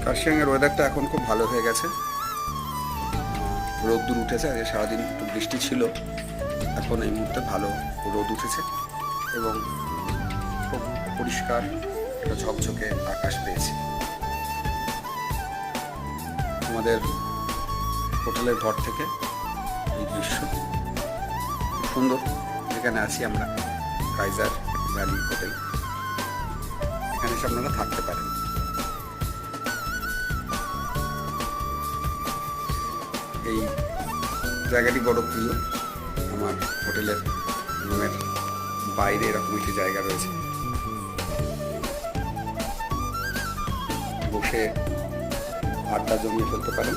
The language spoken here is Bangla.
কার্শিয়াংয়ের ওয়েদারটা এখন খুব ভালো হয়ে গেছে, রোদ্দুর উঠেছে। আগে সারাদিন একটু বৃষ্টি ছিল, এখন এই মুহূর্তে ভালো রোদ উঠেছে এবং খুব পরিষ্কার একটা ঝকঝকে আকাশ পেয়েছি। আমাদের হোটেলের ঘর থেকে এই দৃশ্য খুব সুন্দর। যেখানে আছি আমরা, কাইজার ভ্যালি হোটেল, এখানে এসে আপনারা থাকতে পারেন। এই জায়গাটি বড় প্রিয় আমার। হোটেলের রুমের বাইরে এরকম একটি জায়গা রয়েছে, বসে আড্ডা জমিয়ে ফেলতে পারেন।